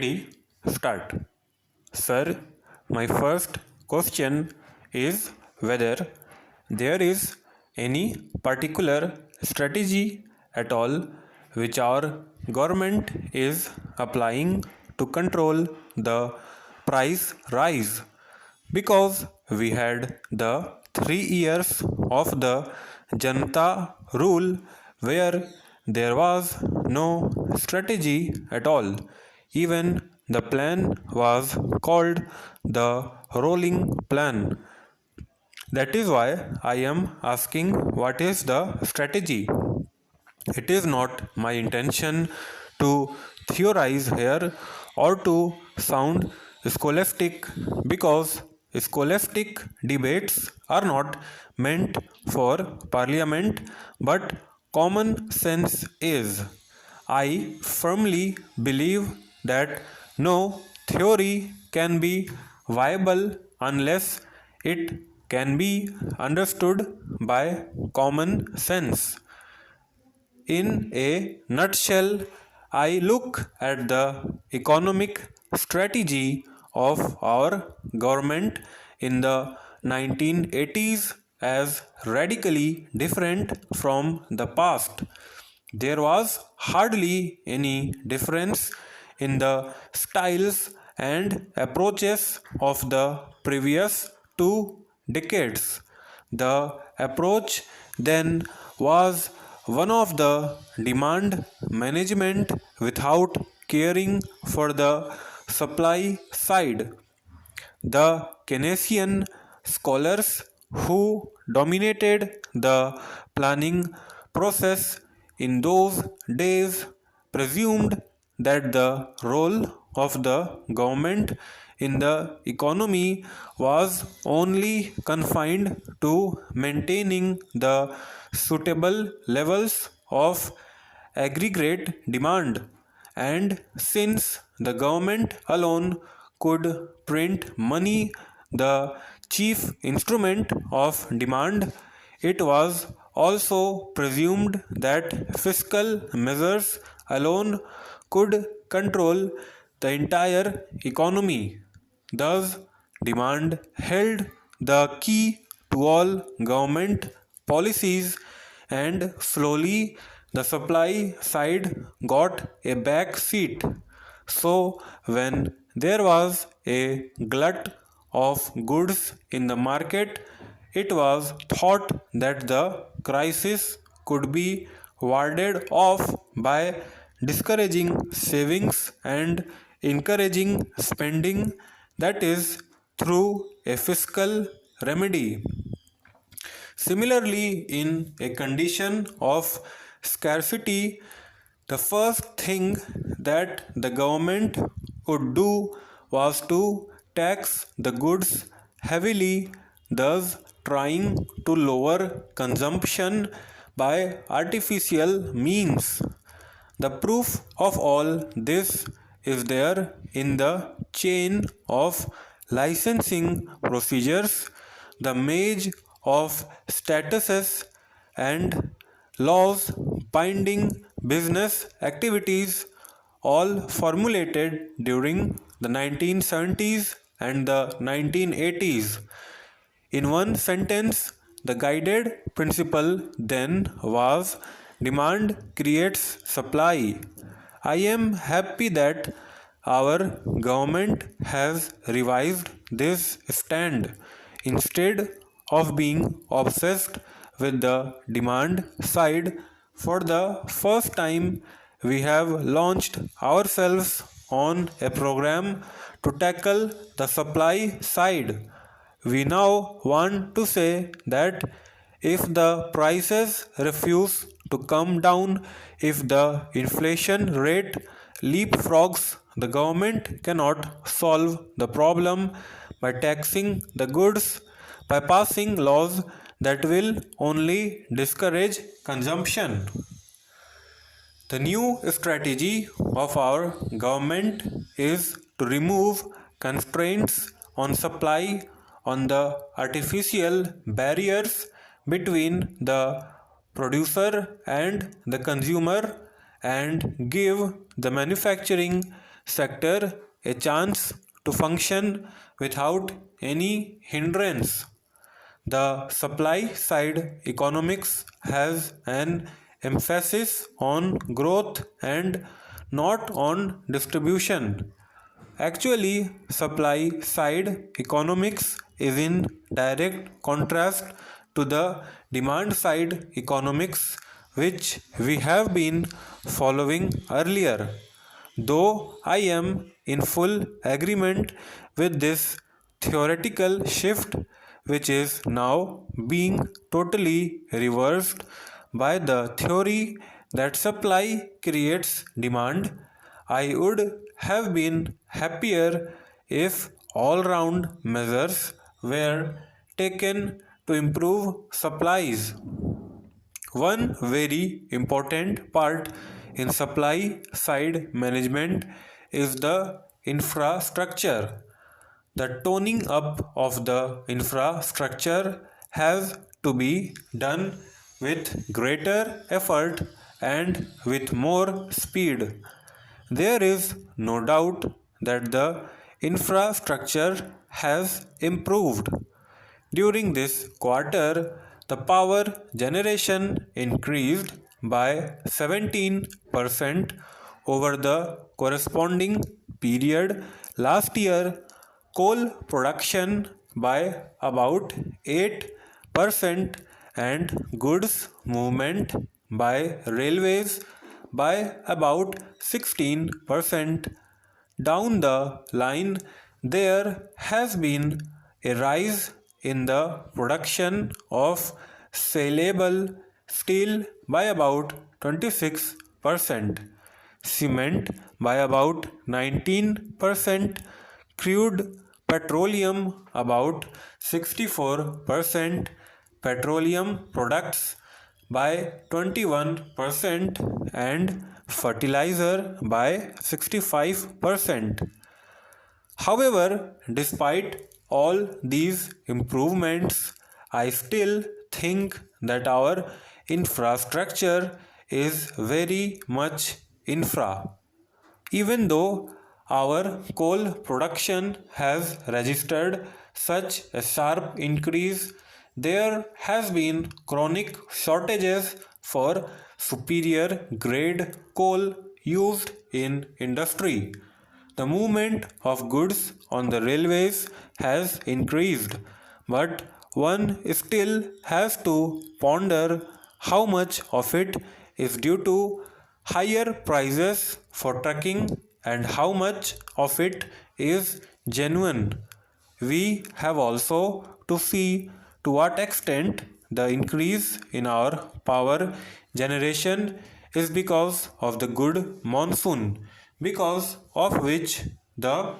Ready? Start. Sir, my first question is whether there is any particular strategy at all which our government is applying to control the price rise, because we had the 3 years of the Janata rule where there was no strategy at all. Even the plan was called the rolling plan. That is why I am asking what is the strategy. It is not my intention to theorize here or to sound scholastic, because scholastic debates are not meant for parliament, but common sense is. I firmly believe that no theory can be viable unless it can be understood by common sense. In a nutshell, I look at the economic strategy of our government in the 1980s as radically different from the past. There was hardly any difference in the styles and approaches of the previous 2 decades. The approach then was one of the demand management without caring for the supply side. The Keynesian scholars who dominated the planning process in those days presumed that the role of the government in the economy was only confined to maintaining the suitable levels of aggregate demand, and since the government alone could print money, the chief instrument of demand, it was also presumed that fiscal measures alone could control the entire economy. Thus, demand held the key to all government policies, and slowly the supply side got a back seat. So, when there was a glut of goods in the market, it was thought that the crisis could be warded off by discouraging savings and encouraging spending, that is, through a fiscal remedy. Similarly, in a condition of scarcity, the first thing that the government would do was to tax the goods heavily, thus trying to lower consumption by artificial means. The proof of all this is there in the chain of licensing procedures, the maze of statuses and laws binding business activities, all formulated during the 1970s and the 1980s. In one sentence, the guided principle then was demand creates supply. I am happy that our government has revised this stand. Instead of being obsessed with the demand side, for the first time we have launched ourselves on a program to tackle the supply side. We now want to say that if the prices refuse to come down, if the inflation rate leapfrogs, the government cannot solve the problem by taxing the goods, by passing laws that will only discourage consumption. The new strategy of our government is to remove constraints on supply, on the artificial barriers between the producer and the consumer, and give the manufacturing sector a chance to function without any hindrance. The supply side economics has an emphasis on growth and not on distribution. Actually, supply side economics is in direct contrast to the demand side economics which we have been following earlier. Though I am in full agreement with this theoretical shift, which is now being totally reversed by the theory that supply creates demand, I would have been happier if all round measures were taken to improve supplies. One very important part in supply side management is the infrastructure. The toning up of the infrastructure has to be done with greater effort and with more speed. There is no doubt that the infrastructure has improved. During this quarter, the power generation increased by 17% over the corresponding period last year, coal production by about 8%, and goods movement by railways by about 16%. Down the line, there has been a rise in the production of saleable steel by about 26%, cement by about 19%, crude petroleum about 64%, petroleum products by 21%, and fertilizer by 65%. However, despite all these improvements, I still think that our infrastructure is very much infra. Even though our coal production has registered such a sharp increase, there has been chronic shortages for superior grade coal used in industry. The movement of goods on the railways has increased, but one still has to ponder how much of it is due to higher prices for trucking and how much of it is genuine. We have also to see to what extent the increase in our power generation is because of the good monsoon, because of which the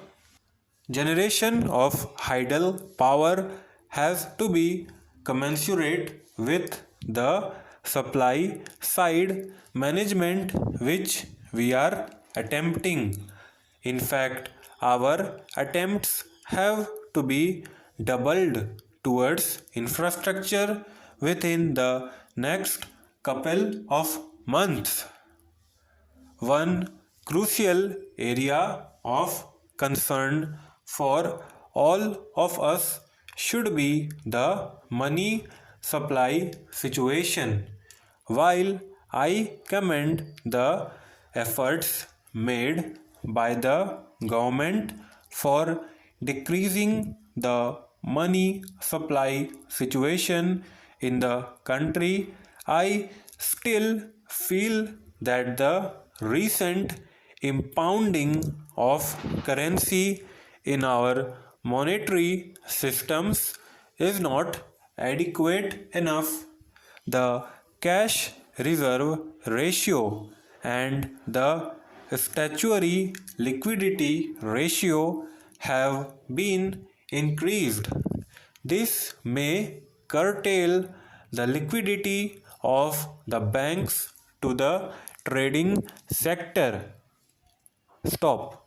generation of hydel power has to be commensurate with the supply side management which we are attempting. In fact, our attempts have to be doubled towards infrastructure within the next couple of months. One crucial area of concern for all of us should be the money supply situation. While I commend the efforts made by the government for decreasing the money supply situation in the country, I still feel that the recent impounding of currency in our monetary systems is not adequate enough. The cash reserve ratio and the statutory liquidity ratio have been increased. This may curtail the liquidity of the banks to the trading sector. Stop.